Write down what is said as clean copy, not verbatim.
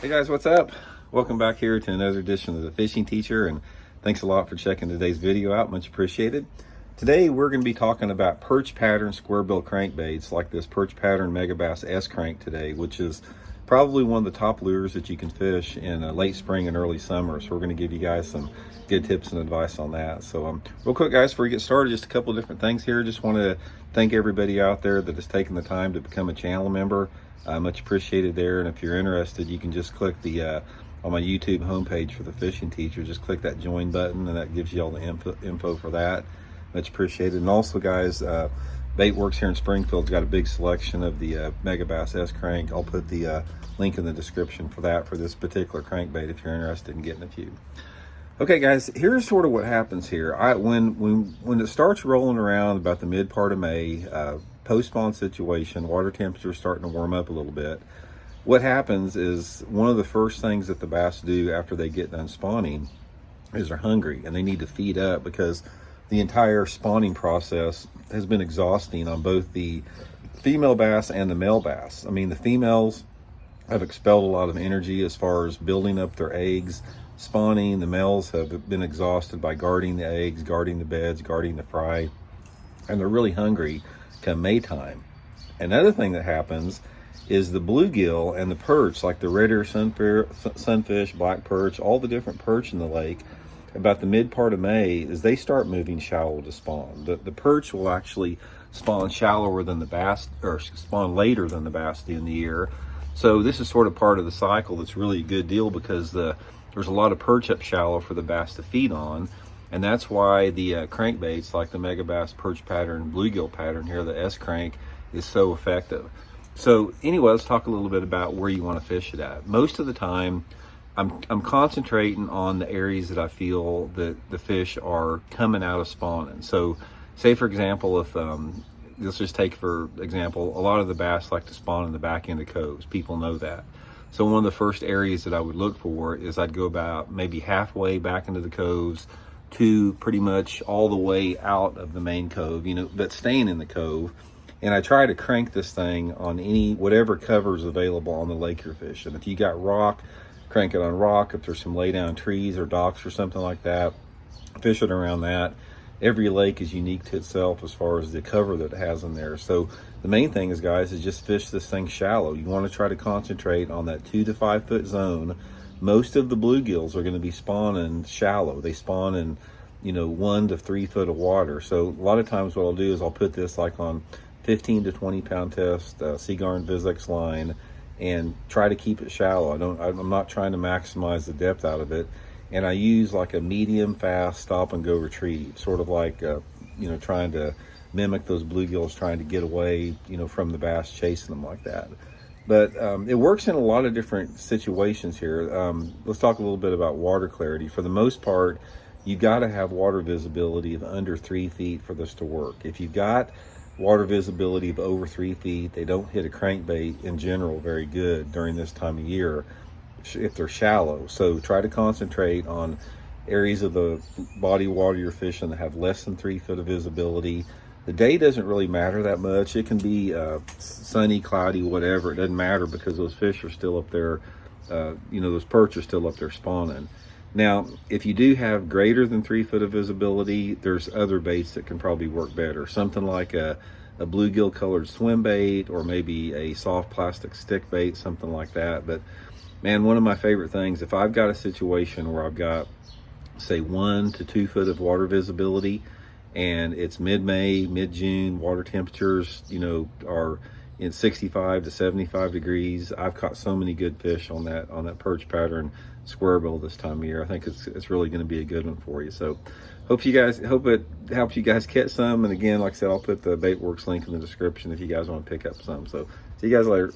Hey guys, what's up? Welcome back here to another edition of the Fishing Teacher, and thanks a lot for checking today's video out. Much appreciated. Today we're going to be talking about perch pattern square bill crankbaits like this perch pattern Megabass S crank today, which is probably one of the top lures that you can fish in late spring and early summer. So we're going to give you guys some good tips and advice on that. So real quick guys, before we get started, just a couple of different things here. Just want to thank everybody out there that has taken the time to become a channel member. Much appreciated there, and if you're interested, you can just click the on my YouTube homepage for the Fishing Teacher, just click that join button and that gives you all the info for that. Much appreciated. And also guys, Bait Works here in Springfield's got a big selection of the Megabass S crank. I'll put the link in the description for that, for this particular crankbait, if you're interested in getting a few. Okay guys, here's sort of what happens here. When it starts rolling around about the mid part of May, post-spawn situation, water temperature starting to warm up a little bit. What happens is one of the first things that the bass do after they get done spawning is they're hungry and they need to feed up, because the entire spawning process has been exhausting on both the female bass and the male bass. I mean, the females have expelled a lot of energy as far as building up their eggs, spawning. The males have been exhausted by guarding the eggs, guarding the beds, guarding the fry, and they're really hungry come Maytime. Another thing that happens is the bluegill and the perch, like the red ear sunfish, black perch, all the different perch in the lake, about the mid part of May, is they start moving shallow to spawn. The perch will actually spawn shallower than the bass, or spawn later than the bass do in the year. So this is sort of part of the cycle that's really a good deal, because there's a lot of perch up shallow for the bass to feed on. And that's why the crankbaits like the Megabass perch pattern, bluegill pattern here, the S crank, is so effective. So anyway, let's talk a little bit about where you want to fish it at. Most of the time, I'm concentrating on the areas that I feel that the fish are coming out of spawning. So say for example, if let's just take for example, a lot of the bass like to spawn in the back end of coves. People know that. So one of the first areas that I would look for is I'd go about maybe halfway back into the coves to pretty much all the way out of the main cove, but staying in the cove. And I try to crank this thing on whatever cover is available on the lake you're fishing. If you got rock, crank it on rock. If there's some lay down trees or docks or something like that, fish it around that. Every lake is unique to itself as far as the cover that it has in there. So the main thing is, guys, is just fish this thing shallow. You want to try to concentrate on that 2 to 5 foot zone. Most of the bluegills are going to be spawning shallow. They spawn in 1 to 3 foot of water. So a lot of times what I'll do is I'll put this like on 15 to 20 pound test Seaguar and Vizex line and try to keep it shallow. I'm not trying to maximize the depth out of it. And I use like a medium fast stop and go retrieve, sort of like trying to mimic those bluegills trying to get away from the bass chasing them like that. But it works in a lot of different situations here. Let's talk a little bit about water clarity. For the most part, you've got to have water visibility of under 3 feet for this to work. If you've got water visibility of over 3 feet, they don't hit a crankbait in general very good during this time of year if they're shallow. So try to concentrate on areas of the body of water you're fishing that have less than 3 foot of visibility. The day doesn't really matter that much. It can be sunny, cloudy, whatever. It doesn't matter, because those fish are still up there. Those perch are still up there spawning. Now, if you do have greater than 3 foot of visibility, there's other baits that can probably work better. Something like a bluegill colored swim bait, or maybe a soft plastic stick bait, something like that. But man, one of my favorite things, if I've got a situation where I've got, say, 1 to 2 foot of water visibility, and it's mid-May, mid-June, water temperatures, are in 65 to 75 degrees. I've caught so many good fish on that perch pattern square bill this time of year. I think it's really going to be a good one for you. So hope it helps you guys catch some. And again, like I said, I'll put the Bait Works link in the description if you guys want to pick up some. So see you guys later.